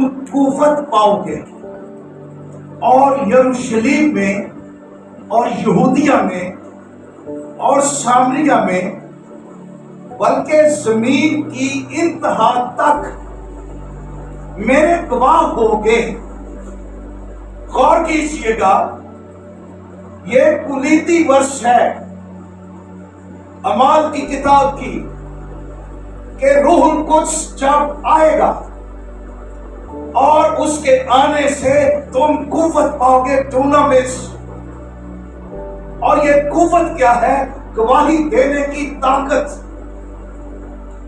تم قوت پاؤ گے اور یروشلیم میں اور یہودیہ میں اور سامریہ میں بلکہ زمین کی انتہا تک میرے گواہ ہوگے۔ غور کیجئے گا، یہ کلیدی ورس ہے اعمال کی کتاب کی کہ روح القدس جب آئے گا اور اس کے آنے سے تم قوت پاؤ گے ڈونامس۔ اور یہ قوت کیا ہے؟ گواہی دینے کی طاقت۔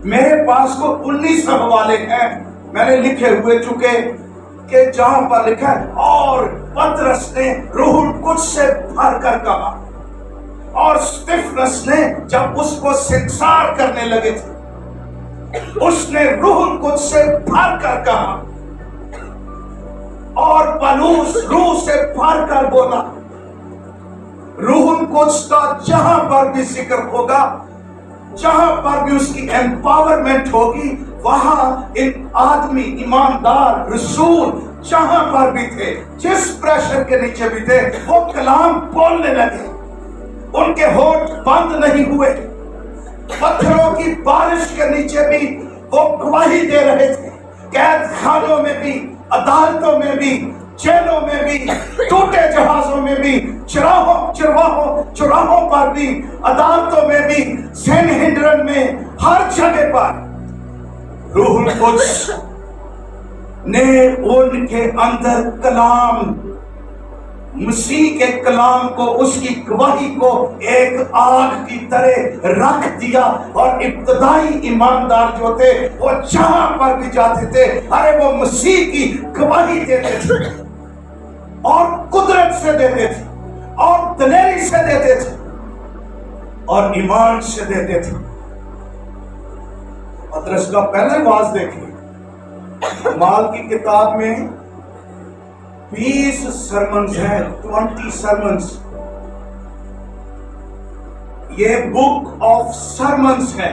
میرے پاس کو 19 حوالے ہیں میں نے لکھے ہوئے، چونکہ کہ جہاں پر لکھا ہے اور پترس نے روح القدس سے بھر کر کہا، اور سٹیفنس نے جب اس کو سنسار کرنے لگے تھے اس نے روح القدس سے بھر کر کہا، اور پولس روح سے بھر کر بولا۔ روح القدس کا جہاں پر بھی ذکر ہوگا، جہاں پر بھی اس کی ایمپاورمنٹ ہوگی، وہاں ان آدمی ایماندار رسول جہاں پر بھی تھے، جس پریشر کے نیچے بھی تھے، وہ کلام بولنے لگے۔ ان کے ہونٹ بند نہیں ہوئے، پتھروں کی بارش کے نیچے بھی وہ گواہی دے رہے تھے، قید خانوں میں بھی، عدالتوں میں بھی، جیلوں میں بھی، ٹوٹے جہازوں میں بھی، چراہوں پر بھی، عدالتوں میں بھی، سینہڈرن میں، ہر جگہ پر روح القدس نے ان کے اندر کلام، مسیح کے کلام کو، اس کی گواہی کو ایک آگ کی طرح رکھ دیا، اور ابتدائی ایماندار جو تھے وہ جہاں پر بھی جاتے تھے، ارے وہ مسیح کی گواہی دیتے تھے، اور قدرت سے دیتے تھے، اور دلیری سے دیتے تھے، اور ایمان سے دیتے تھے۔ پترس کا پہلا واعظ دیکھیے، اعمال کی کتاب میں 20 سرمنز ہیں، 20 سرمنز، یہ بک آف سرمنز ہے۔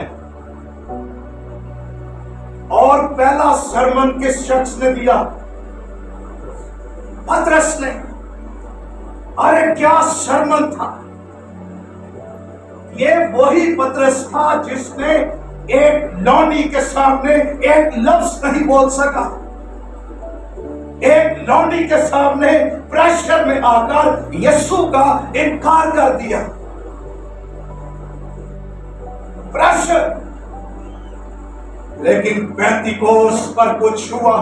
اور پہلا سرمن کس شخص نے دیا؟ پترس نے۔ ارے کیا سرمن تھا! یہ وہی پترس تھا جس نے ایک لونڈی کے سامنے ایک لفظ نہیں بول سکا، ایک لونڈی کے سامنے پریشر میں آ کر یسوع کا انکار کر دیا۔ پریشر، لیکن پینتیکوس پر کچھ ہوا۔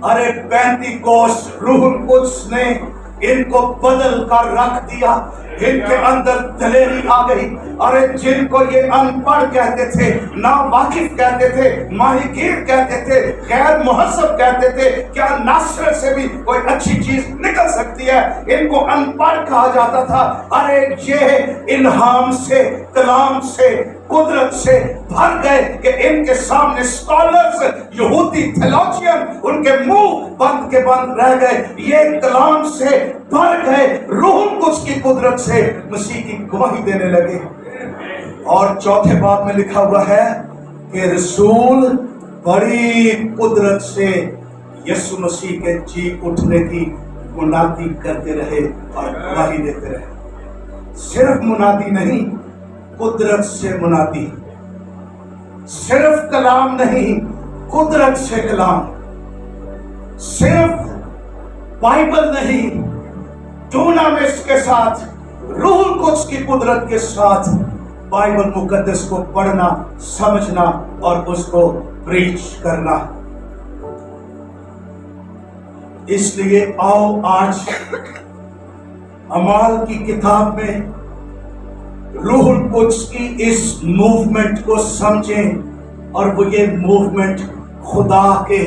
ارے پینتیکوس روح القدس نے ان کو بدل کر رکھ دیا، ان کے اندر دلیری آ گئی۔ ارے جن کو یہ ان پڑھ کہتے تھے، نا واقف کہتے تھے، ماہی گیر کہتے تھے، غیر مہذب کہتے تھے، کیا ناصرت سے بھی کوئی اچھی چیز نکل سکتی ہے، ان کو ان پڑھ کہا جاتا تھا۔ ارے یہ الہام سے، کلام سے، قدرت سے بھر گئے کہ ان کے سامنے سکالرز، یہودی تھیولوجین، ان کے منہ بند کے بند رہ گئے۔ یہ کلام سے بھر گئے، روح القدس کی قدرت سے مسیح کی گواہی دینے لگے۔ اور چوتھے باب میں لکھا ہوا ہے کہ رسول بڑی قدرت سے یسوع مسیح کے جی اٹھنے کی منادی کرتے رہے اور گواہی دیتے رہے۔ صرف منادی نہیں، قدرت سے منادی، صرف کلام نہیں، قدرت سے کلام، صرف بائبل نہیں، ڈونامس کے ساتھ، روح القدس کی قدرت کے ساتھ بائبل مقدس کو پڑھنا، سمجھنا اور اس کو پریچ کرنا۔ اس لیے آؤ آج اعمال کی کتاب میں روح القدس کی اس موومنٹ کو سمجھیں، اور وہ یہ موومنٹ خدا کے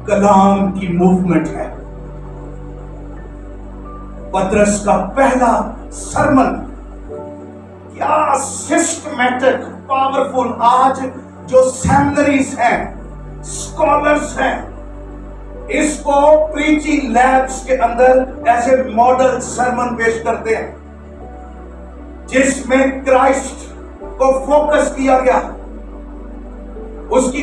کلام کی موومنٹ ہے۔ پترس کا پہلا سرمن کیا سسٹمیٹک، پاورفل۔ آج جو سیمنریز ہیں، اسکالرز ہیں، اس کو پریچنگ لیبس کے اندر ایسے ماڈل سرمن پیش کرتے ہیں جس میں کرائسٹ کو فوکس کیا گیا، اس کی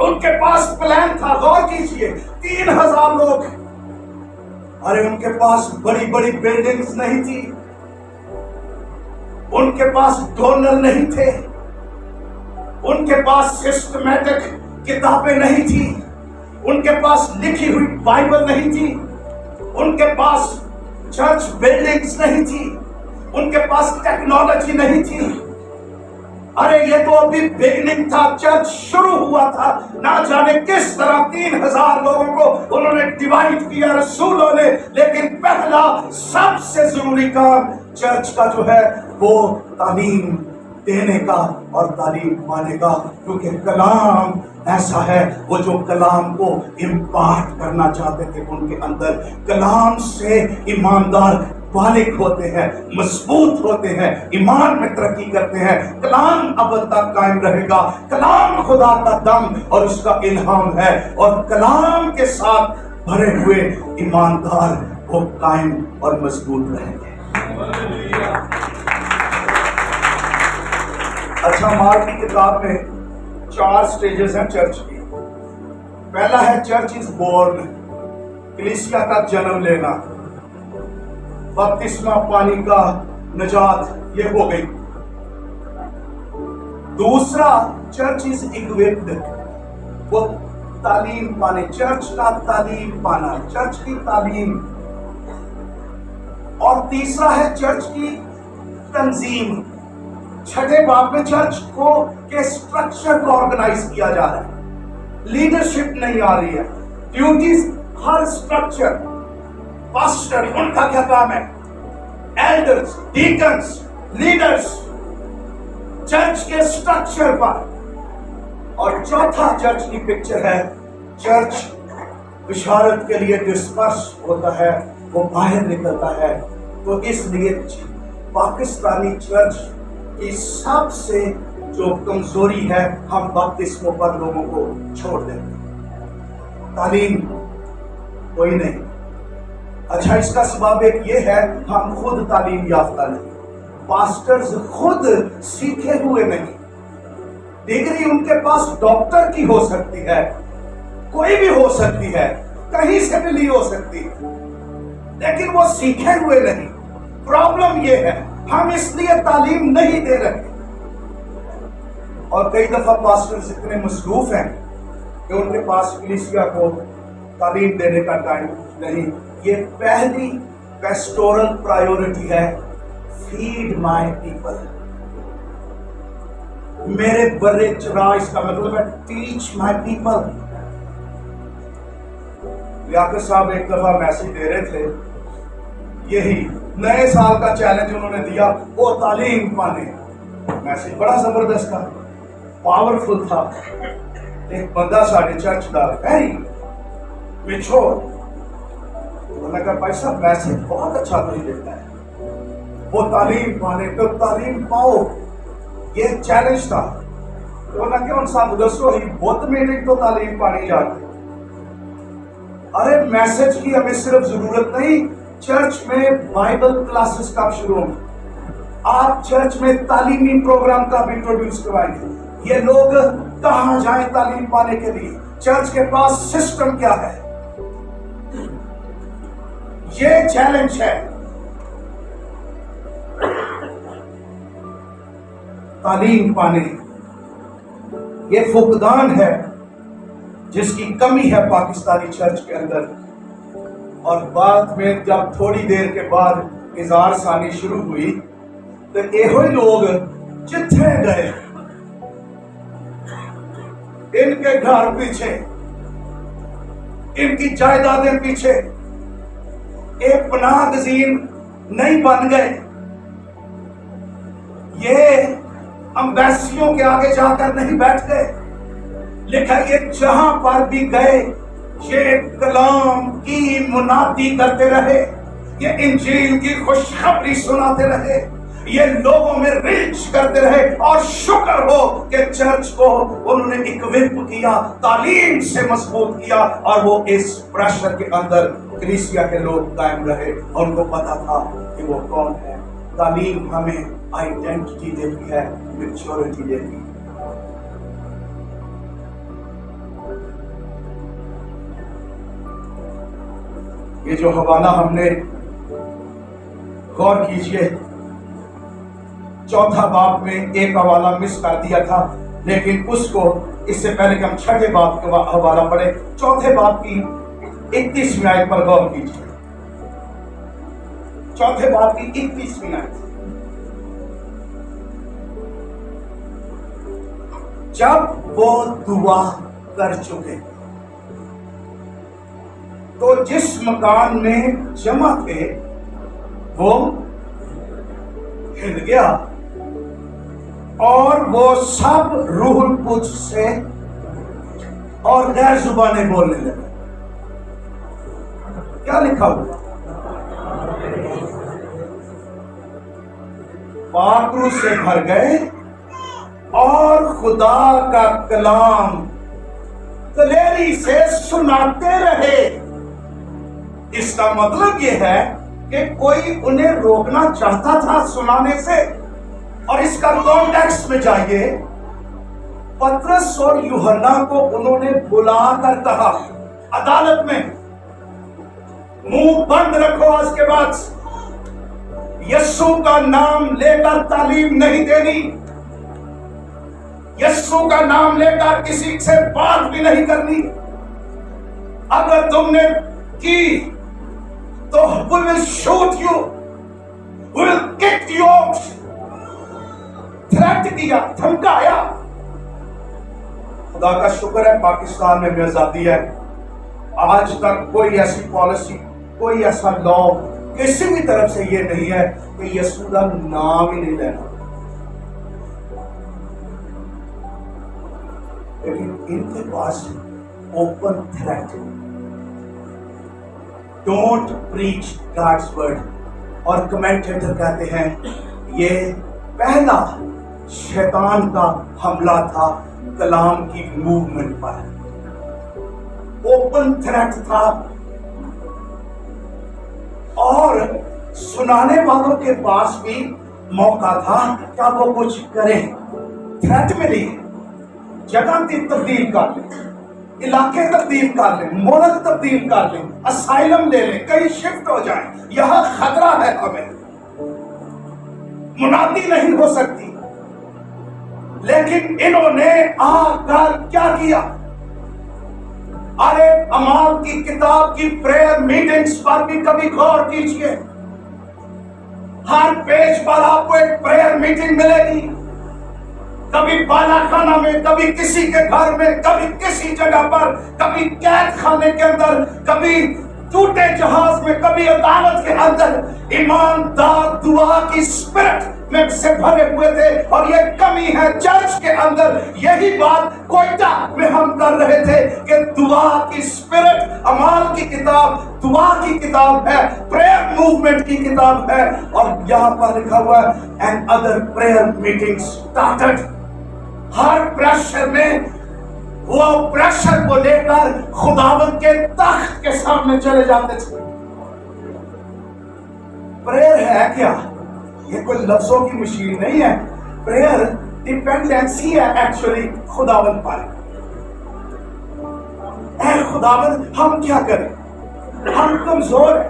ان کے پاس پلان تھا. غور کیجئے 3000 لوگ. ارے ان کے پاس بڑی بڑی بلڈنگز نہیں تھی, ان کے پاس ڈونر نہیں تھے, ان کے پاس سسٹمیٹک کتابیں نہیں تھی, ان کے پاس لکھی ہوئی بائبل نہیں تھی, ان کے پاس چرچ بلڈنگز نہیں تھی, ان کے پاس ٹیکنالوجی نہیں تھی. ارے یہ تو ابھی بگننگ تھا, چرچ شروع ہوا تھا. نہ جانے کس طرح 3000 لوگوں کو انہوں نے ڈیوائڈ کیا رسولوں نے. لیکن پہلا سب سے ضروری کام چرچ کا جو ہے وہ تعلیم دینے کا اور تعلیم پانے کا, کیونکہ کلام ایسا ہے وہ جو کلام کو امپارٹ کرنا چاہتے تھے ان کے اندر. کلام سے ایماندار بالغ ہوتے ہیں, مضبوط ہوتے ہیں, ایمان میں ترقی کرتے ہیں. کلام ابد تک قائم رہے گا. کلام خدا کا دم اور اس کا الہام ہے, اور کلام کے ساتھ بھرے ہوئے ایماندار وہ قائم اور مضبوط رہیں گے. اچھا, مارک کی کتاب میں 4 سٹیجز ہیں چرچ کی. پہلا ہے چرچ از بورن, کلیسیا کا جنم لینا, بپتسمہ پانی کا نجات, یہ ہو گئی. دوسرا چرچ از اکوپڈ, وہ تعلیم پانے, چرچ کا تعلیم پانا, چرچ کی تعلیم. اور تیسرا ہے چرچ کی تنظیم. چھٹے باب میں چرچ کو کے سٹرکچر کو آرگنائز کیا جا رہا ہے, لیڈرشپ نہیں آ رہی ہے, ڈیوٹیز ہر سٹرکچر. پاسٹر ان کا کیا کام ہے, ایلڈرز, ڈیکنز, لیڈرز, چرچ کے سٹرکچر پر. اور چوتھا چرچ کی پکچر ہے, چرچ بشارت کے لیے ڈسپرس ہوتا ہے, وہ باہر نکلتا ہے. تو اس لیے پاکستانی چرچ کی سب سے جو کمزوری ہے, ہم بپتسموں پر لوگوں کو چھوڑ دیتے ہیں, تعلیم کوئی نہیں. اچھا, اس کا سبب ایک یہ ہے, ہم خود تعلیم یافتہ نہیں, پاسٹرز خود سیکھے ہوئے نہیں. ڈگری ان کے پاس ڈاکٹر کی ہو سکتی ہے, کوئی بھی ہو سکتی ہے, کہیں سے بھی لی ہو سکتی, لیکن وہ سیکھے ہوئے نہیں. پرابلم یہ ہے ہم اس لیے تعلیم نہیں دے رہے. اور کئی دفعہ پاسٹرز اتنے مصروف ہیں کہ ان کے پاس کلیسیا کو تعلیم دینے کا ٹائم نہیں. یہ پہلی پیسٹورل پرائیورٹی ہے, فیڈ مائی پیپل, میرے برے چراغ. اس کا مطلب ہے ٹیچ مائی پیپل. لیاقت صاحب ایک دفعہ میسج دے رہے تھے, یہی نئے سال کا چیلنج انہوں نے دیا, وہ تعلیم پانے. میسج بڑا زبردست تھا, پاورفل تھا. ایک بندہ ساڑھے چرچ دا ویری میچور, انہوں نے کہا بھائی صاحب میسج بہت اچھا نہیں دیتا ہے, وہ تعلیم پانے. تو تعلیم پاؤ, یہ چیلنج تھا. انہوں نے کہا ان صاحب دسو ہی بہت میٹنگ تو تعلیم پانی جاتی. ارے میسج کی ہمیں صرف ضرورت نہیں, چرچ میں بائبل کلاسز کب شروع ہوں, آپ چرچ میں تعلیمی پروگرام کا بھی انٹروڈیوس کروائیں گے. یہ لوگ کہاں جائیں تعلیم پانے کے لیے, چرچ کے پاس سسٹم کیا ہے, یہ چیلنج ہے. تعلیم پانے یہ فقدان ہے جس کی کمی ہے پاکستانی چرچ کے اندر. اور بعد میں جب تھوڑی دیر کے بعد اظہار ثانی شروع ہوئی تو یہ لوگ جتھے گئے, ان کے گھر پیچھے, ان کی جائیدادیں پیچھے, ایک پناہ گزین نہیں بن گئے. یہ امبیسیوں کے آگے جا کر نہیں بیٹھ گئے. لکھا یہ جہاں پر بھی گئے یہ کلام کی منادی کرتے رہے, یہ انجیل کی خوشخبری سناتے رہے, یہ لوگوں میں ریچ کرتے رہے. اور شکر ہو کہ چرچ کو انہوں نے اکوپ کیا, تعلیم سے مضبوط کیا, اور وہ اس پریشر کے اندر کلیسیا کے لوگ قائم رہے, اور ان کو پتا تھا کہ وہ کون ہے. تعلیم ہمیں آئیڈینٹی دیتی ہے, میچورٹی دیتی ہے. یہ جو حوالہ ہم نے غور کیجئے، چوتھا باب میں ایک حوالہ مس کر دیا تھا، لیکن اس کو اس سے پہلے کہ ہم چھٹے باب کا حوالہ پڑھے، چوتھے باب کی 31ویں آیت پر غور کیجئے۔ چوتھے باب کی 31ویں آیت، جب وہ دعا کر چکے تو جس مکان میں جمع تھے وہ ہل گیا اور وہ سب روح القدس سے اور غیر زبانیں بولنے لگے۔ کیا لکھا ہوا؟ پاک روح سے بھر گئے اور خدا کا کلام دلیری سے سناتے رہے۔ اس کا مطلب یہ ہے کہ کوئی انہیں روکنا چاہتا تھا سنانے سے۔ اور اس کا کانٹیکسٹ میں جائیے، پترس اور یوحنا کو انہوں نے بلا کر کہا عدالت میں، منہ بند رکھو، آج کے بعد یسوع کا نام لے کر تعلیم نہیں دینی، یسوع کا نام لے کر کسی سے بات بھی نہیں کرنی، اگر تم نے کی تو we will shoot you, we will kick you out۔ Threat کیا، دھمکایا۔ خدا کا شکر ہے پاکستان میں بھی آزادی ہے، آج تک کوئی ایسی پالیسی، کوئی ایسا لا کسی بھی طرف سے یہ نہیں ہے کہ یسوع کا نام ہی نہیں لینا، لیکن ان کے پاس open threat, don't preach God's word. اور کمنٹیٹر کہتے ہیں یہ پہلا شیطان کا حملہ تھا کلام کی موومنٹ پر، اوپن تھریٹ تھا، اور سنانے والوں کے پاس بھی موقع تھا کہ وہ کچھ کریں۔ تھریٹ ملی، جگہ تبدیل کر لیں، علاقے تبدیل کر لیں، ملک تبدیل کر لیں، اسائلم لے لیں، کہیں شفٹ ہو جائیں، یہاں خطرہ ہے، ہمیں منادی نہیں ہو سکتی۔ لیکن انہوں نے آ کر کیا کیا؟ ارے اعمال کی کتاب کی پریئر میٹنگز پر بھی کبھی غور کیجئے، ہر پیج پر آپ کو ایک پریئر میٹنگ ملے گی، کبھی بالا خانہ میں، کبھی کسی کے گھر میں، کبھی کسی جگہ پر، کبھی قید خانے کے اندر، کبھی ٹوٹے جہاز میں، کبھی عدالت کے اندر۔ ایماندار دعا کی اسپرٹ میں سے بھرے ہوئے تھے، اور یہ کمی ہے چرچ کے اندر۔ یہی بات کوئٹہ میں ہم کر رہے تھے کہ دعا کی اسپرٹ، اعمال کی کتاب دعا کی کتاب ہے، پریئر موومنٹ کی کتاب ہے، اور یہاں پر لکھا ہوا ہے and other prayer meeting started. Hare pressure میں وہ پریشر کو لے کر خداوند کے تخت کے سامنے چلے جاتے تھے۔ پریئر ہے کیا؟ یہ کوئی لفظوں کی مشین نہیں ہے، پریئر ڈیپینڈنسی ہے ایکچولی خداوند پر۔ اے خداوند ہم کیا کریں، ہم کمزور ہیں۔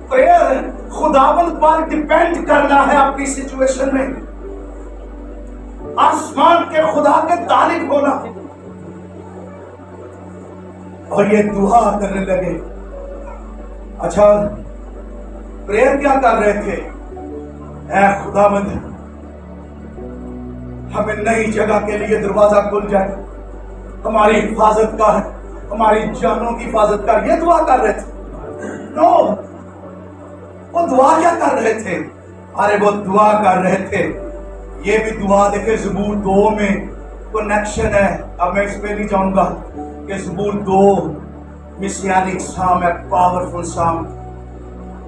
پریئر خداوند پر ڈیپینڈ کرنا ہے اپنی سچویشن میں، آسمان کے خدا کے طالب ہونا۔ اور یہ دعا کرنے لگے۔ اچھا پریئر کیا کر رہے تھے؟ اے خداوند ہمیں نئی جگہ کے لیے دروازہ کھل جائے، ہماری حفاظت کر، ہماری جانوں کی حفاظت کر، یہ دعا کر رہے تھے؟ نو، وہ دعا کیا کر رہے تھے؟ ارے وہ دعا کر رہے تھے، یہ بھی دعا دیکھیں زبور 2 میں کنیکشن ہے۔ اب میں اس پہ نہیں جاؤں گا کہ زبور 2 مسیانک سام ہے، پاورفل سام،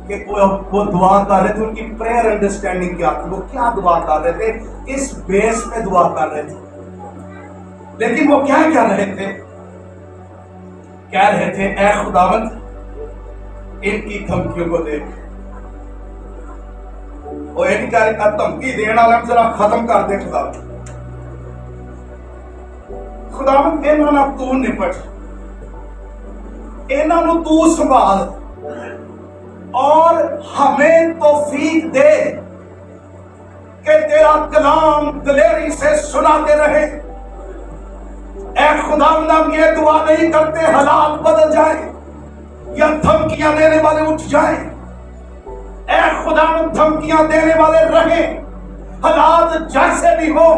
کہ وہ دعا کر رہے تھے، ان کی پریئر انڈرسٹینڈنگ کیا تھی، وہ کیا دعا کر رہے تھے، اس بیس پہ دعا کر رہے تھے۔ لیکن وہ کیا کہہ رہے تھے؟ کہہ رہے تھے اے خداوند ان کی دھمکیوں کو دیکھ، وہ ایک دھمکی دینا والا ذرا ختم کر دے خداوند، خداوند انہاں نال تو نپٹ، انہاں نوں تو سنبھال، اور ہمیں توفیق دے کہ تیرا کلام دلیری سے سناتے رہے۔ اے خداوند، ہم یہ دعا نہیں کرتے حالات بدل جائیں یا دھمکیاں دینے والے اٹھ جائیں۔ اے خداوند، دھمکیاں دینے والے رہیں، حالات جیسے بھی ہو،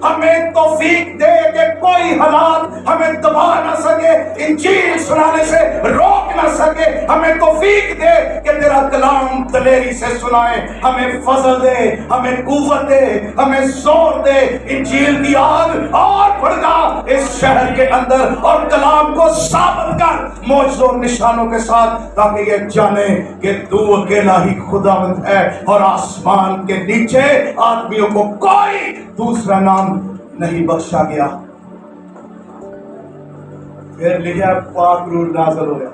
ہمیں توفیق دے کہ کوئی حالات ہمیں دبا نہ سکے، انجیل سنانے سے روک نہ سکے۔ ہمیں توفیق دے کہ تیرا کلام دلیری سے سنائے، ہمیں فضل دے، ہمیں قوت دے، ہمیں زور دے۔ انجیل کی آگ اور بھڑکا اس شہر کے اندر، اور کلام کو ثابت کر معجزوں اور نشانوں کے ساتھ، تاکہ یہ جانے کہ تو اکیلا ہی خداوند ہے، اور آسمان کے نیچے آدمیوں کو کوئی دوسرا نام نہیں بخشا گیا۔ پھر لکھا پاک روح نازل ہو گیا،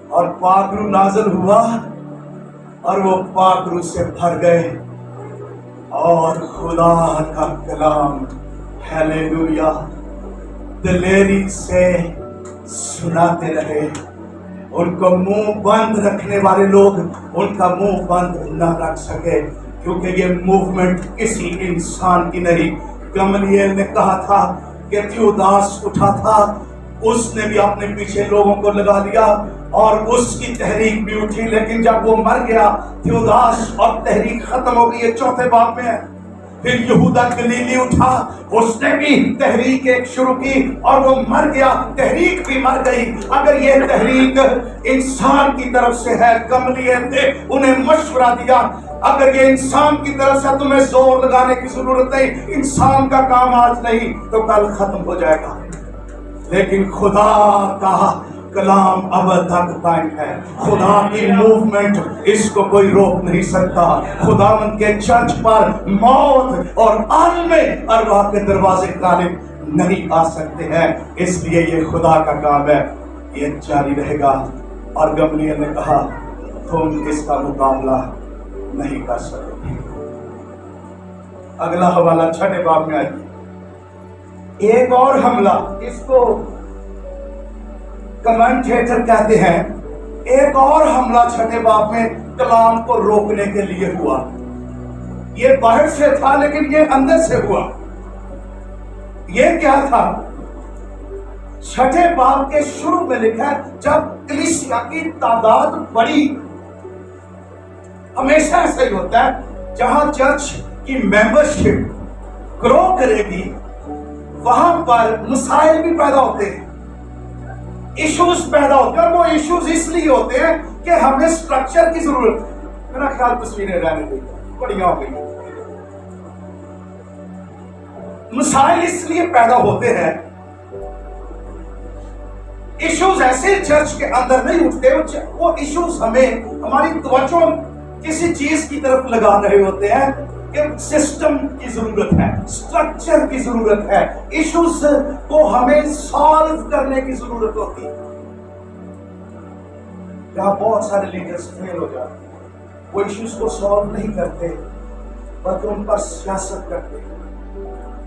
اور پاک روح نازل ہوا اور وہ پاک روح سے بھر گئے، اور خدا کا کلام ہیلیلویا دلیری سے سناتے رہے۔ ان کو منہ بند رکھنے والے لوگ ان کا منہ بند نہ رکھ سکے، کیونکہ یہ موومنٹ کسی انسان کی نہیں۔ گملیل نے کہا تھا کہ تھیوداس اٹھا تھا، اس نے بھی اپنے پیچھے لوگوں کو لگا لیا اور اس کی تحریک بھی اٹھی، لیکن جب وہ مر گیا تھیوداس اور تحریک ختم ہو گئی۔ یہ چوتھے باب میں ہے۔ پھر یہودا گلیلی اٹھا، اس نے بھی تحریک ایک شروع کی اور وہ مر گیا، تحریک بھی مر گئی۔ اگر یہ تحریک انسان کی طرف سے ہے، گملیل نے انہیں مشورہ دیا، اگر یہ انسان کی طرف سے تمہیں زور لگانے کی ضرورت نہیں، انسان کا کام آج نہیں تو کل ختم ہو جائے گا، لیکن خدا کا کلام اب تک قائم ہے۔ خدا کی موومنٹ اس کو کوئی روک نہیں سکتا۔ خداوند کے چرچ پر موت اور عالم ارواح کے دروازے غالب نہیں آ سکتے ہیں، اس لیے یہ خدا کا کام ہے، یہ جاری رہے گا۔ اور گملیل نے کہا تم اس کا مقابلہ نہیں کر سکتے۔ اگلا حوالہ 6 باب میں آئیے۔ ایک اور حملہ، اس کو کمنٹیٹر کہتے ہیں، ایک اور حملہ 6 باب میں کلام کو روکنے کے لیے ہوا۔ یہ باہر سے تھا لیکن یہ اندر سے ہوا۔ یہ کیا تھا؟ 6 باب کے شروع میں لکھا ہے جب کلیسیا کی تعداد بڑی، ہمیشہ ایسا ہی ہوتا ہے، جہاں چرچ کی ممبرشپ گرو کرے گی وہاں پر مسائل بھی پیدا ہوتے ہیں، ایشوز پیدا ہوتے ہیں، اور وہ ایشوز اس لیے ہوتے ہیں کہ ہمیں سٹرکچر کی ضرورت ہے۔ میرا خیال تصویریں رہنے دیں، بڑھیا ہو گئی۔ مسائل اس لیے پیدا ہوتے ہیں، ایشوز ایسے چرچ کے اندر نہیں اٹھتے، وہ ایشوز ہمیں ہماری توجہ کسی چیز کی طرف لگا رہے ہوتے ہیں کہ سسٹم کی ضرورت ہے، سٹرکچر کی ضرورت ہے، ایشوز کو ہمیں سالو کرنے کی ضرورت ہوتی ہے۔ یہاں بہت سارے لیڈرز فیل ہو جاتے ہیں، وہ ایشوز کو سالو نہیں کرتے بلکہ ان پر سیاست کرتے ہیں۔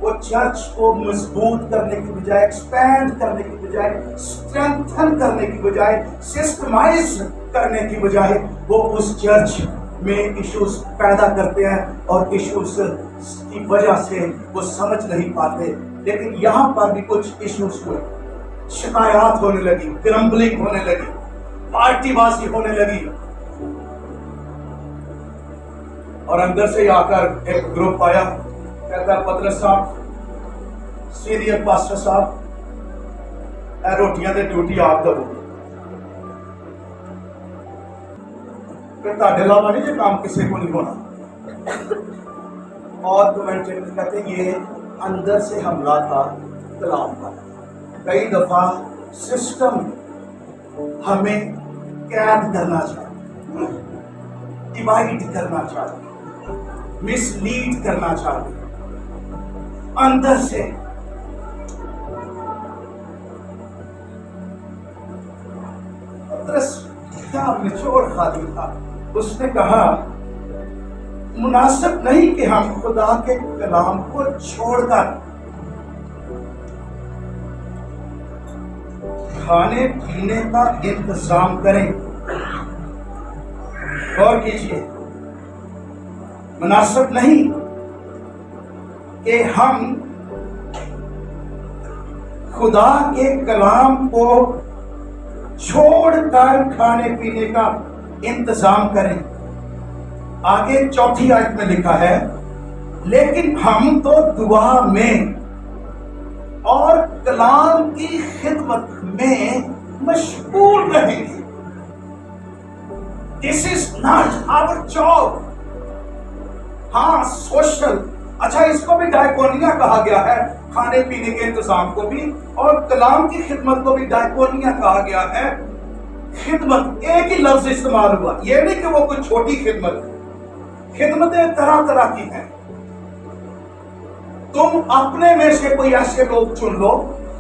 وہ چرچ کو مضبوط کرنے کی بجائے، ایکسپینڈ کرنے کی بجائے، اسٹرینتھن کرنے کی بجائے، سسٹمائز کرنے کی بجائے، وہ اس چرچ میں ایشوز پیدا کرتے ہیں، اور ایشوز کی وجہ سے وہ سمجھ نہیں پاتے۔ لیکن یہاں پر بھی کچھ ایشوز ہوئے، شکایات ہونے لگی، گرمبلنگ ہونے لگی، پارٹی بازی ہونے لگی، اور اندر سے آ کر ایک گروپ آیا، کہتا ہے پطرس صاحب، سینئر پاسٹر صاحب، اے روٹیاں دے ڈیوٹی آپ دو، تہاڈے علاوہ نہیں یہ کام کسی کو نہیں ہونا۔ اور کمنٹیٹر کہتے ہیں یہ اندر سے حملہ تھا کلام کا۔ کئی دفعہ سسٹم ہمیں قید کرنا چاہتے، ڈیوائڈ کرنا چاہتے، مس لیڈ کرنا چاہتے، اندر سے۔ پطرس کیا نچوڑ خالی تھا، اس نے کہا مناسب نہیں کہ ہم خدا کے کلام کو چھوڑ کر کھانے پینے کا انتظام کریں. غور کیجیے، مناسب نہیں کہ ہم خدا کے کلام کو چھوڑ کر کھانے پینے کا انتظام کریں. آگے 4 آیت میں لکھا ہے، لیکن ہم تو دعا میں اور کلام کی خدمت میں مشغول رہیں گے. This is not our job. ہاں سوشل، اچھا اس کو بھی ڈائکونیا کہا گیا ہے، کھانے پینے کے انتظام کو بھی اور کلام کی خدمت کو بھی ڈائکونیا کہا گیا ہے. خدمت ایک ہی لفظ استعمال ہوا، یہ نہیں کہ وہ کوئی چھوٹی خدمت. خدمتیں طرح طرح کی ہیں. تم اپنے میں سے کوئی ایسے لوگ چن لو.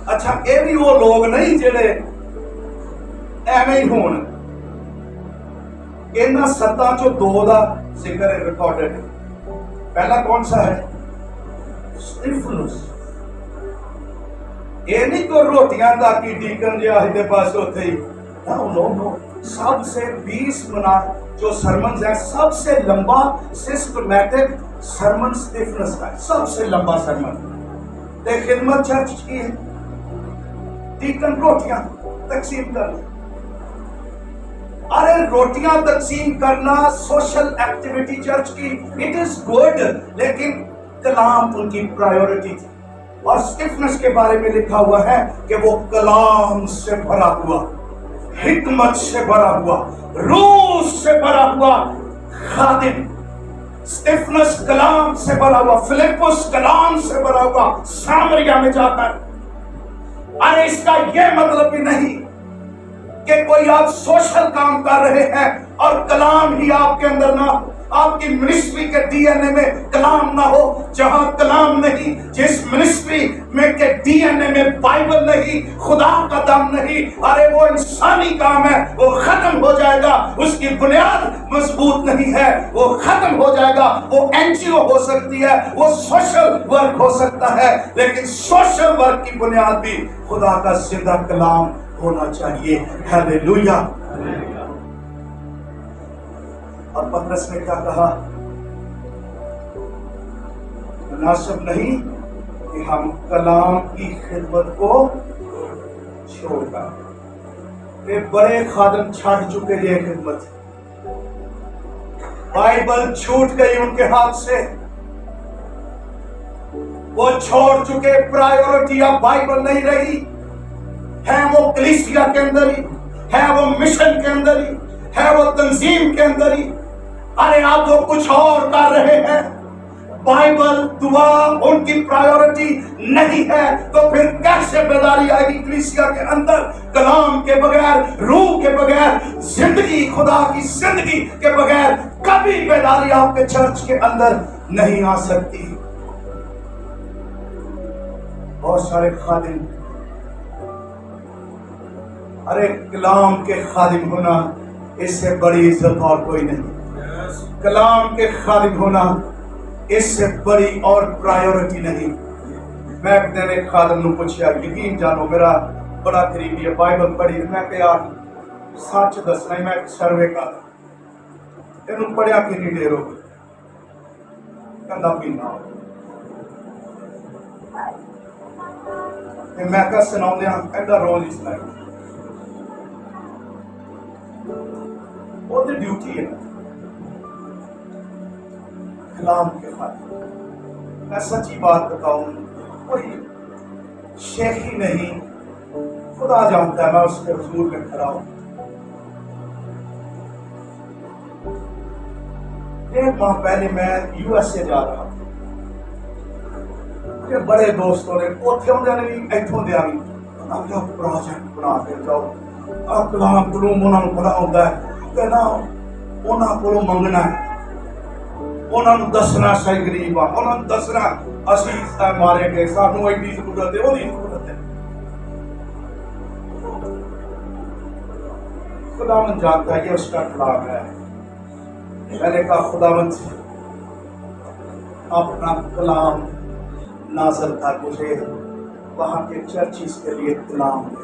اچھا یہ بھی وہ لوگ نہیں جڑے ایویں ہی ہون. انہاں 7 چوں 2 دا ذکر ریکارڈڈ ہے. پہلا کون سا ہے؟ اسٹیفنس. یہ نہیں تو روٹیاں دا کی ڈیکن جی آہدے پاس ہوتے ہی. نو سب سے 20 جو سرمنز ہیں، سب سے لمبا سسٹمیٹک سرمن اسٹیفنس کا ہے. سب سے لمبا سرمن. تے خدمت چرچ کی ہے، ڈیکن روٹیاں تقسیم کرنا. ارے روٹیاں تقسیم کرنا سوشل ایکٹیویٹی چرچ کی، اٹ از گڈ، لیکن کلام ان کی پرائیورٹی تھی. اور اسٹیفنس کے بارے میں لکھا ہوا ہے کہ وہ کلام سے بھرا ہوا، حکمت سے بھرا ہوا، روح سے بھرا ہوا خادم. اسٹیفنس کلام سے بھرا ہوا، فلپس کلام سے بھرا ہوا سامریا میں جا کر. ارے اس کا یہ مطلب بھی نہیں کہ کوئی آپ سوشل کام کر رہے ہیں اور کلام ہی آپ کے اندر نہ ہو. آپ کی منسٹری کے ڈی این اے میں کلام نہ ہو. جہاں کلام نہیں، جس منسٹری میں کے ڈی این اے میں بائبل نہیں، خدا کا دم نہیں، ارے وہ انسانی کام ہے، وہ ختم ہو جائے گا. اس کی بنیاد مضبوط نہیں ہے، وہ ختم ہو جائے گا. وہ این جی او ہو سکتی ہے، وہ سوشل ورک ہو سکتا ہے، لیکن سوشل ورک کی بنیاد بھی خدا کا زندہ کلام ہونا چاہیے. ہیلیلویا. اور پترس نے کیا کہا؟ مناسب نہیں کہ ہم کلام کی خدمت کو چھوڑ کر. یہ بڑے خادم چھاڑ چکے یہ خدمت. بائبل چھوٹ گئی ان کے ہاتھ سے. وہ چھوڑ چکے. پرائیورٹی اب بائبل نہیں رہی ہے. وہ کلیسیا کے اندر ہی ہے، وہ مشن کے اندر ہی ہے، وہ تنظیم کے اندر ہی. ارے آپ وہ کچھ اور کر رہے ہیں. بائبل دعا ان کی پرائیورٹی نہیں ہے، تو پھر کیسے بیداری آئے گی کلیسیا کے اندر؟ کلام کے بغیر، روح کے بغیر، زندگی، خدا کی زندگی کے بغیر کبھی بیداری آپ کے چرچ کے اندر نہیں آ سکتی. بہت سارے خادم، ارے کلام کے خادم ہونا اس سے بڑی عزت اور کوئی نہیں. کلام کے خادم ہونا اس سے بڑی اور پرائیورٹی نہیں. میں ایک دن ایک خادم نے پوچھا، یقین جانو میرا بڑا قریبی ہے، بائبل پڑھی. میں کہ یار سچ دسنا، میں ایک سروے کا انہوں پڑھیا کہ نہیں دیر ہو گئی. کندھا پینا ہو میں کہ سناؤں دیا ایڈا روز ہی سنائی. وہ تو ڈیوٹی ہے کلام کے خاطر. میں سچی بات بتاؤں، کوئی شیخی نہیں، خدا جانتا ہے میں اس کے حضور میں کھڑا ہوں. 1.5 ماہ پہلے میں یو ایس اے جا رہا تھا. میرے بڑے دوستوں نے اوتھے ہوندے نے بھی ایتھوں دے آ گیا پروجیکٹ بنا کے جاؤ. کلام کلوم انہوں نے پڑھا ہوتا ہے کہ نا انہوں کو منگنا ہے، انہوں نے دسنا صحیح غریب ہے، انہوں نے دسنا اسی مارے گئے سانو ایڈی ضرورت ہے، وہ نہیں ضرورت ہے. خداوند جانتا ہے یہ اس کا کلام ہے. میں نے کہا خداوند اپنا کلام نازل کر مجھے وہاں کے چرچز کے لیے کلام دے.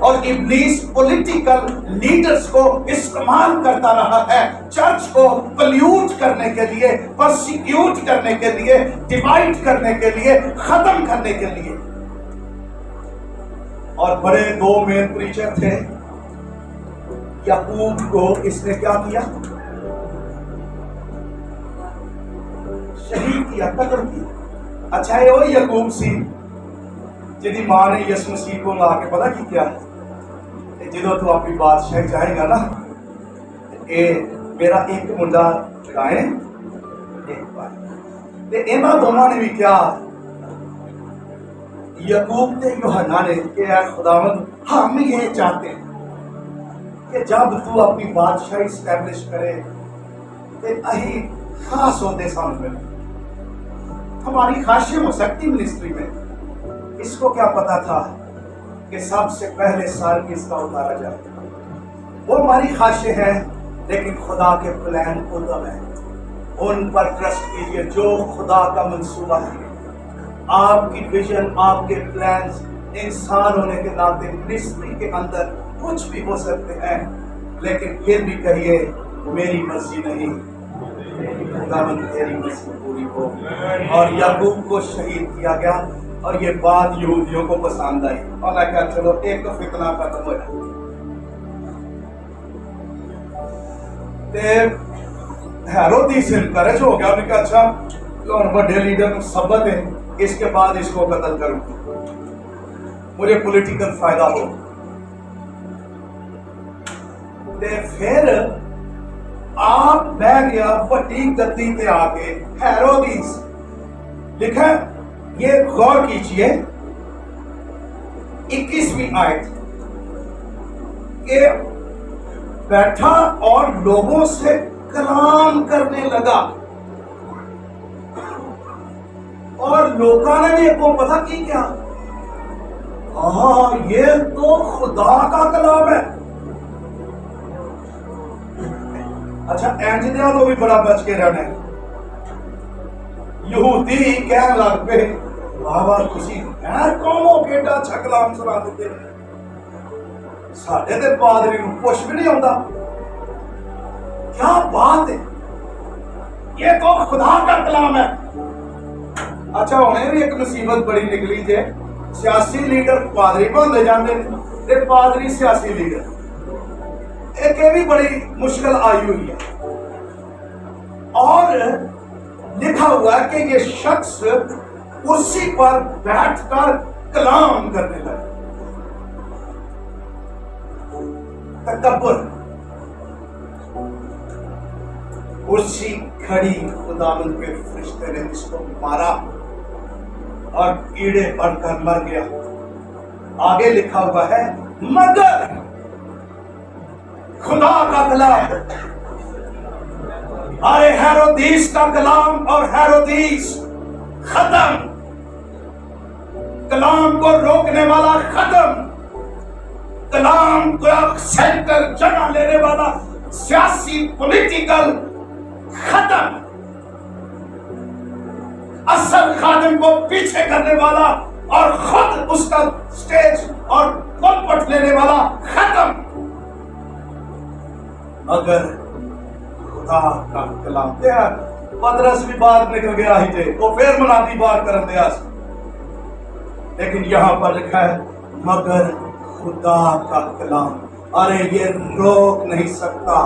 اور ابلیس پولیٹیکل لیڈرز کو استعمال کرتا رہا ہے، چرچ کو پلیوٹ کرنے کے لیے، پرسیکیوٹ کرنے کے لیے، ڈیوائڈ کرنے کے لیے، ختم کرنے کے لیے۔ اور بڑے دو مین پریچر تھے، یعقوب کو اس نے کیا کیا؟ شہید کیا، قتل کیا۔ اچھا ہے وہ یعقوب سی جدی ماں نے یسوع مسیح کو لا کے پتا کی کیا جدو تو اپنی بادشاہی جائے گا نا، اے میرا ایک منڈا گائیں ایک بائیں، اینا دونوں نے بھی کیا، یعقوب تے یوحنا نے کہ اے خداوند ہم یہ چاہتے ہیں کہ جب تو اپنی بادشاہی اسٹیبلش کرے تے اہی خاص ہوتے سامنے میں ہماری خواہشیں ہو سکتی منسٹری میں۔ اس کو کیا پتا تھا کہ سب سے پہلے سال کی اس کا اتارا جائے، وہ ہماری خواہشیں ہیں لیکن خدا کے پلان قدم ہیں، ان پر ٹرسٹ کیجئے۔ جو خدا کا منصوبہ ہے، آپ کی ویژن، آپ کے پلانز انسان ہونے کے ناطے منسٹری کے اندر کچھ بھی ہو سکتے ہیں، لیکن یہ بھی کہیے میری مرضی نہیں، خداوند تیری مرضی پوری ہو۔ اور یعقوب کو شہید کیا گیا، اور یہ بات یہودیوں کو پسند آئی، اور میں کہا چلو ایک تو فتنہ ختم ہو جائے۔ ہیرودیس انکریج ہو گیا، انہوں نے کہا اچھا بڑے لیڈر کو سبت ہے، اس کے بعد اس کو قتل کروں، مجھے پولیٹیکل فائدہ ہو۔ پھر آپ بہ گیا وڈی گدی تے آ کے ہیرودیس، لکھا یہ غور کیجئے 21ویں آیت کہ بیٹھا اور لوگوں سے کلام کرنے لگا، اور لوگوں نے بھی کو پتہ کی کیا، یہ تو خدا کا کلام ہے۔ اچھا اینجدیا تو بھی بڑا بچ کے رہنا ہے، یہودی کہنے لگ پہ بابا تسی غیر قوموں کے ڈا اچھا کلام سنا دیتے ہیں، ساڈے تے پادری نوں کچھ بھی نہیں آتا، کیا بات ہے، یہ تو خدا کا کلام ہے۔ اچھا انہیں بھی ایک مصیبت بڑی نکلی جے، سیاسی لیڈر پادری بنتے جاندے تے پادری سیاسی لیڈر، ایک یہ بھی بڑی مشکل آئی ہوئی ہے۔ اور لکھا ہوا ہے کہ یہ شخص کرسی پر بیٹھ کر کلام کرنے لگا، تکبر، کرسی کھڑی، خداوند کے فرشتے نے اس کو مارا اور کیڑے پڑ کر مر گیا۔ آگے لکھا ہوا ہے مگر خدا کا کلام، ارے ہیرودیس کا کلام اور ہیرودیس ختم، کلام کو روکنے والا ختم، کلام کو سینٹر جگہ لینے والا سیاسی پولیٹیکل ختم، اصل خادم کو پیچھے کرنے والا اور خود اس کا سٹیج اور پلپٹ لینے والا ختم، مگر خدا کا کلام دیا۔ پترس بھی باہر نکل گیا ہی تھے، وہ پھر منادی باہر کرن دیا، لیکن یہاں پر لکھا ہے مگر خدا کا کلام، ارے یہ روک نہیں سکتا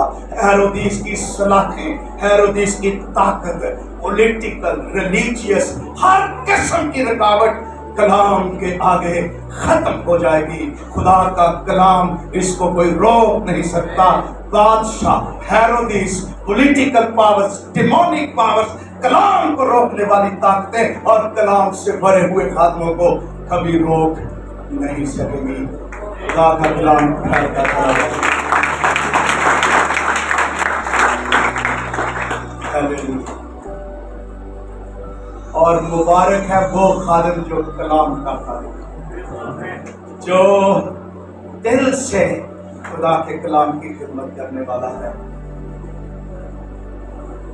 ہیرودیس کی سلاخیں، ہیرودیس کی طاقت، پولیٹیکل، ریلیجیس، ہر قسم کی رکاوٹ کلام کے آگے ختم ہو جائے گی۔ خدا کا کلام، اس کو کوئی روک نہیں سکتا۔ بادشاہ، Herodes, political powers, demonic powers, کلام کو روکنے والی طاقتیں اور کلام سے بھرے ہوئے خادموں کو کبھی روک نہیں سکیں گی۔ خدا کا کلام اور مبارک ہے وہ خادم جو کلام کا خادم، جو دل سے خدا کے کلام کی خدمت کرنے والا ہے،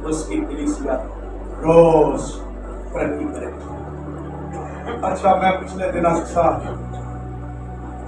اس کی کلیسیا روز ترقی کرے۔ اچھا میں پچھلے دن اکثر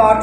8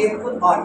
1:8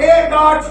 1:8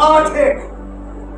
8:1,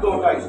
200-250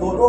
2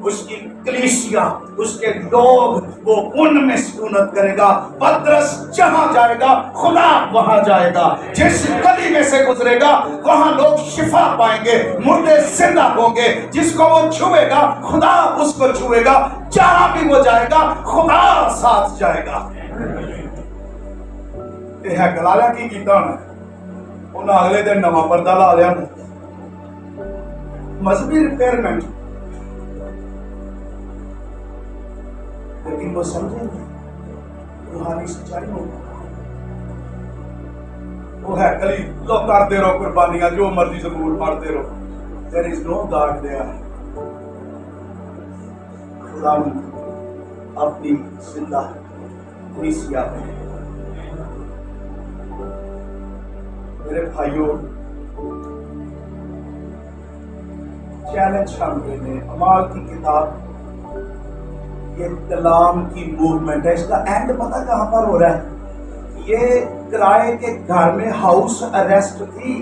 اس کی کلیسیا، اس کے لوگ، وہ ان میں سکونت کرے گا۔ پترس جہاں جائے گا خدا وہاں جائے گا، جس گلی میں سے گزرے گا وہاں لوگ شفا پائیں گے، مردے زندہ ہوں گے، جس کو وہ چھوئے گا خدا اس کو چھوئے گا، جہاں بھی وہ جائے گا خدا ساتھ جائے گا۔ یہ ہے گلالیہ کی کیتا ہے، انہیں اگلے دن نواں پردہ لا لیا، مذہبی ریپیئرمنٹ، لیکن وہ سمجھیں گے روحانی سچائی ہوگا۔ وہ ہے کلی لو کرتے رہو قربانیاں، جو مرضی زبور پڑھتے رہو، there is no God there۔ خدا اپنی زندہ کلیسیا میں، میرے بھائیوں، چیلنج ہم نے اعمال کی کتاب، یہ کلام کی موومنٹ ہے، اس کا اینڈ پتہ کہاں پر ہو رہا ہے؟ یہ کرائے کے گھر میں ہاؤس اریسٹ تھی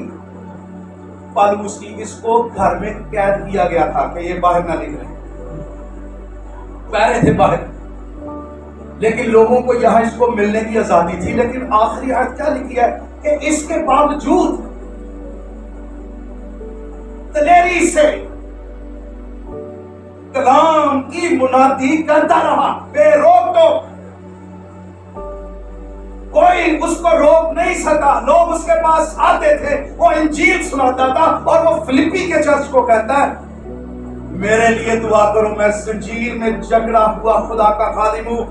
پالوس کی، اس کو گھر میں قید کیا گیا تھا کہ یہ باہر نہ نکلے، پہرے تھے باہر، لیکن لوگوں کو یہاں اس کو ملنے کی آزادی تھی۔ لیکن آخری آیت کیا لکھی ہے کہ اس کے باوجود دلیری سے کلام کی منادی کرتا رہا، بے روک ٹوک، کوئی اس کو روک نہیں سکا۔ لوگ اس کے پاس آتے تھے، وہ انجیل سناتا تھا، اور وہ فلپی کے چرچ کو کہتا ہے میرے لیے دعا کرو، میں زنجیر میں جکڑا ہوا خدا کا خادم ہوں،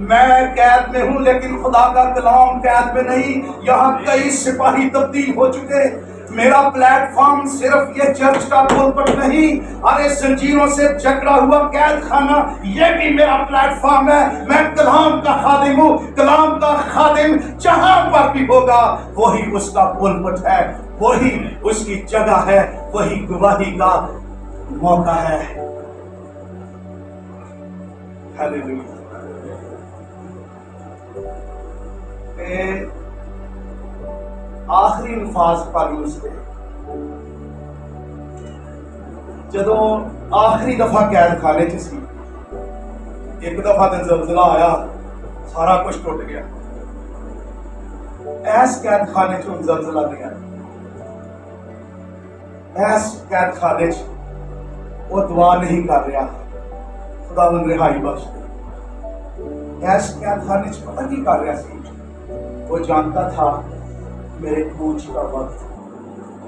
میں قید میں ہوں لیکن خدا کا کلام قید میں نہیں۔ یہاں کئی سپاہی تبدیل ہو چکے، میرا پلیٹ فارم صرف یہ چرچ کا پلپٹ نہیں، ارے زنجیروں سے جکڑا ہوا قید خانہ یہ بھی میرا پلیٹ فارم ہے۔ میں کلام کا خادم ہوں، کلام کا خادم جہاں پر بھی ہوگا وہی اس کا پلپٹ ہے، وہی اس کی جگہ ہے، وہی گواہی کا موقع ہے۔ ہیلیلویا۔ آخری الفاظ پالوس کے جدوں آخری دفعہ قید خانے چ سی، ایک دفعہ تے زلزلہ آیا، سارا کچھ ٹوٹ گیا، ایس قید خانے چ زلزلہ نہیں آیا، ایس قید خانے چ وہ دعا نہیں کر رہا خدا من رہائی بخش دے، ایس قید خانے چ پتہ کی کر رہا سی، وہ جانتا تھا میرے کوچ کا وقت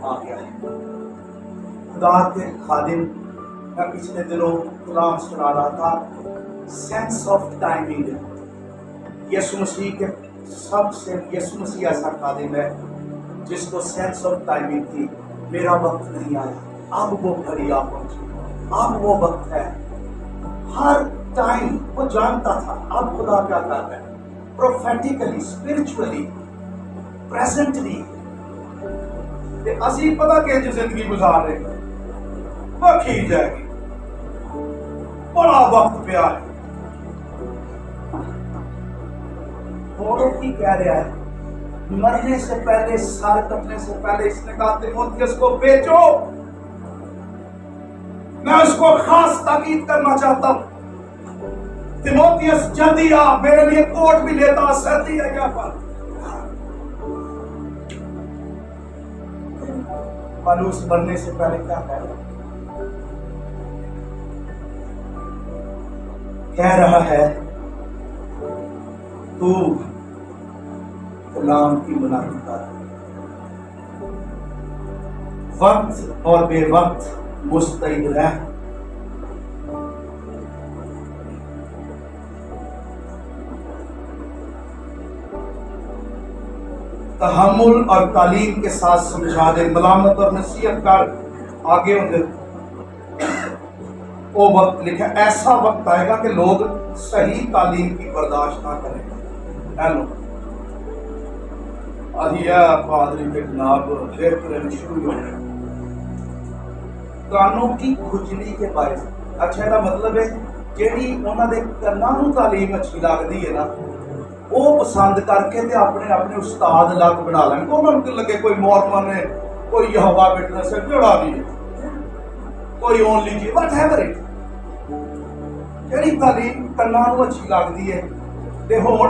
آ گیا ہے۔ خدا کے خادم، میں پچھلے دنوں کلام سنا رہا تھا، سینس آف ٹائمنگ۔ یسوع مسیح کے سب سے، یسوع مسیح ایسا خادم ہے جس کو سینس آف ٹائمنگ تھی، میرا وقت نہیں آیا، اب وہ گھڑی آ پہنچی، اب وہ وقت ہے۔ ہر ٹائم وہ جانتا تھا اب خدا کیا کر رہا ہے، پروفیٹیکلی، اسپرچولی، پریزنٹلی۔ اسی پتہ کہ جو زندگی گزار رہے ہیں وہ کھینچ جائے گی، بڑا وقت پہ آئے، بولو کی کہہ رہا ہے، مرنے سے پہلے، سر کٹنے سے پہلے اس نے کہا تیموتھیوس کو بھیجو، میں اس کو خاص تاکید کرنا چاہتا ہوں، تیموتھیوس جلدی آ، میرے لیے کوٹ بھی لیتا، سردی ہے یہاں پر۔ پالوس مرنے سے پہلے کیا کہہ رہا ہے، تو کلام کی منادی کر، وقت اور بے وقت مستعد رہ، تحمل اور تعلیم کے ساتھ سمجھا دے، ملامت اور نصیحت کر، آگے ہوں وہ وقت لکھا، ایسا وقت آئے گا کہ لوگ صحیح تعلیم کی برداشت نہ کریں گے۔ ایلو آدھیا پادری کے جناب لیر کرنے شروع ہو گئے کانوں کی کھجلی کے باعث۔ اچھا یہ مطلب ہے جیڑی انہوں نے کانوں تعلیم اچھی لگتی ہے نا، وہ پسند کر کے اپنے اپنے استاد الگ بنا لیں گے، انہوں کو لگے کوئی مورمن ہے، کوئی یہوہ وٹنس ہے، جوڑا بھی ہے، کوئی اونلی جی، وٹ ایور اٹ، ਜਿਹੜੀ ਤਾਲੀਮ ਕੰਨਾਂ ਨੂੰ ਅੱਛੀ ਲੱਗਦੀ ਹੈ, ਤੇ ਹੁਣ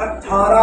18